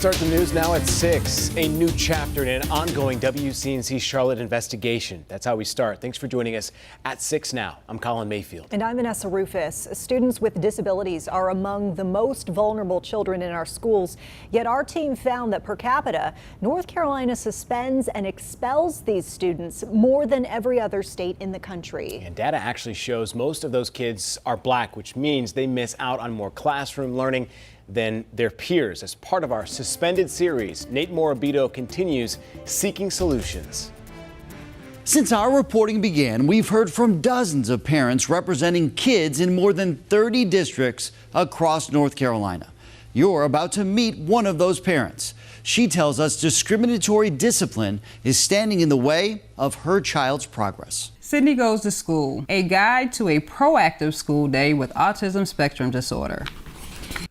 start the news now at 6. A new chapter in an ongoing WCNC Charlotte investigation. That's how we start. Thanks for joining us at 6 now. I'm Colin Mayfield. And I'm Vanessa Rufus. Students with disabilities are among the most vulnerable children in our schools. Yet our team found that per capita, North Carolina suspends and expels these students more than every other state in the country. And data actually shows most of those kids are black, which means they miss out on more classroom learning than their peers. As part of our suspended series, Nate Morabito continues seeking solutions. Since our reporting began, we've heard from dozens of parents representing kids in more than 30 districts across North Carolina. You're about to meet one of those parents. She tells us discriminatory discipline is standing in the way of her child's progress. Sydney Goes to School, a guide to a proactive school day with autism spectrum disorder.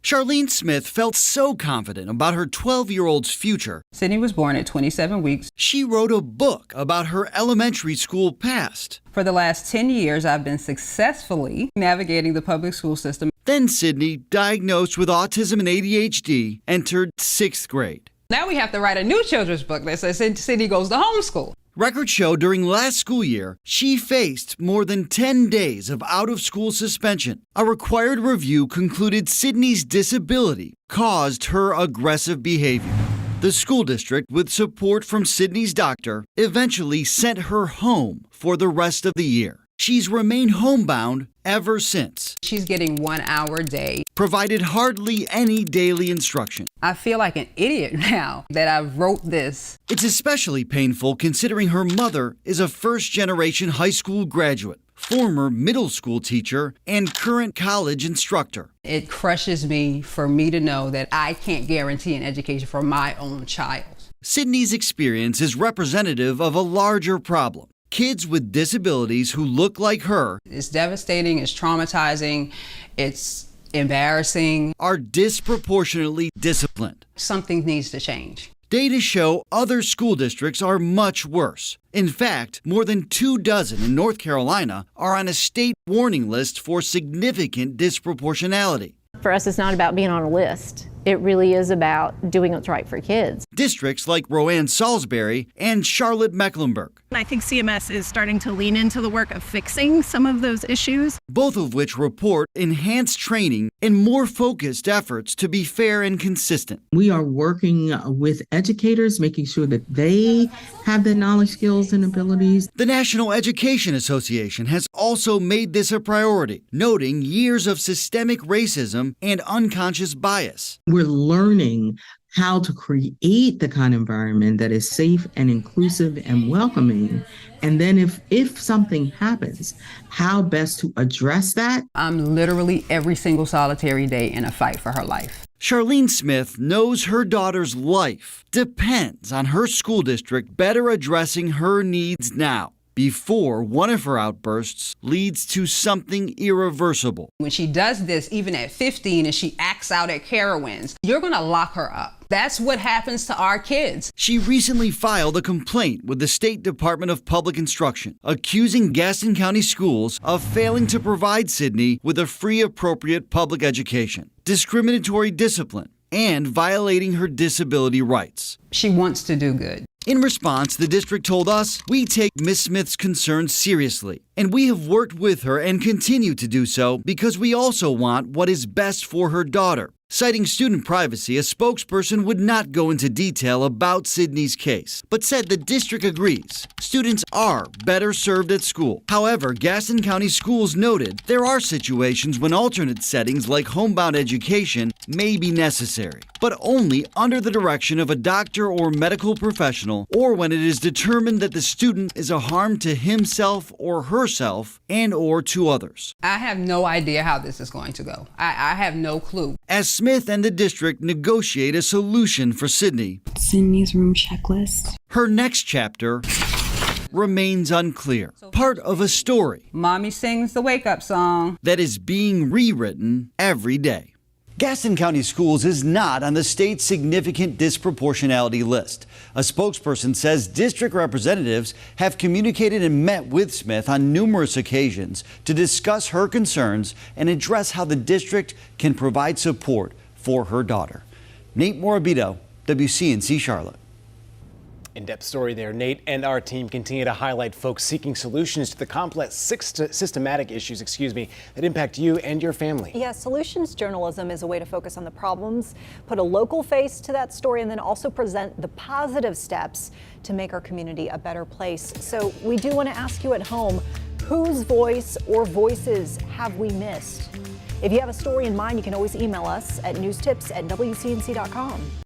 Charlene Smith felt so confident about her 12-year-old's future. Sydney was born at 27 weeks. She wrote a book about her elementary school past. For the last 10 years, I've been successfully navigating the public school system. Then Sydney, diagnosed with autism and ADHD, entered 6th grade. Now we have to write a new children's book that says Sydney Goes to Homeschool. Records show during last school year, she faced more than 10 days of out-of-school suspension. A required review concluded Sydney's disability caused her aggressive behavior. The school district, with support from Sydney's doctor, eventually sent her home for the rest of the year. She's remained homebound ever since. She's getting 1 hour a day. Provided hardly any daily instruction. I feel like an idiot now that I wrote this. It's especially painful considering her mother is a first-generation high school graduate, former middle school teacher, and current college instructor. It crushes me for me to know that I can't guarantee an education for my own child. Sydney's experience is representative of a larger problem. Kids with disabilities who look like her. It's devastating, it's traumatizing, it's embarrassing. Are disproportionately disciplined. Something needs to change. Data show other school districts are much worse. In fact, more than 24 in North Carolina are on a state warning list for significant disproportionality. For us, it's not about being on a list. It really is about doing what's right for kids. Districts like Rowan Salisbury and Charlotte Mecklenburg. I think CMS is starting to lean into the work of fixing some of those issues. Both of which report enhanced training and more focused efforts to be fair and consistent. We are working with educators, making sure that they have the knowledge, skills, and abilities. The National Education Association has also made this a priority, noting years of systemic racism and unconscious bias. We're learning how to create the kind of environment that is safe and inclusive and welcoming. And then if something happens, how best to address that. I'm literally every single solitary day in a fight for her life. Charlene Smith knows her daughter's life depends on her school district better addressing her needs now, before one of her outbursts leads to something irreversible. When she does this, even at 15, and she acts out at Carowinds, you're going to lock her up. That's what happens to our kids. She recently filed a complaint with the State Department of Public Instruction, accusing Gaston County Schools of failing to provide Sydney with a free, appropriate public education, discriminatory discipline, and violating her disability rights. She wants to do good. In response, the district told us, we take Ms. Smith's concerns seriously, and we have worked with her and continue to do so because we also want what is best for her daughter. Citing student privacy, a spokesperson would not go into detail about Sydney's case, but said the district agrees students are better served at school. However, Gaston County Schools noted there are situations when alternate settings like homebound education may be necessary, but only under the direction of a doctor or medical professional, or when it is determined that the student is a harm to himself or herself and or to others. I have no idea how this is going to go. I have no clue. As Smith and the district negotiate a solution for Sydney, Sydney's room checklist. Her next chapter remains unclear. Part of a story. Mommy sings the wake-up song. That is being rewritten every day. Gaston County Schools is not on the state's significant disproportionality list. A spokesperson says district representatives have communicated and met with Smith on numerous occasions to discuss her concerns and address how the district can provide support for her daughter. Nate Morabito, WCNC Charlotte. In-depth story there, Nate, and our team continue to highlight folks seeking solutions to the complex systematic issues, that impact you and your family. Yeah, solutions journalism is a way to focus on the problems, put a local face to that story, and then also present the positive steps to make our community a better place. So we do want to ask you at home, whose voice or voices have we missed? If you have a story in mind, you can always email us at newstips@wcnc.com.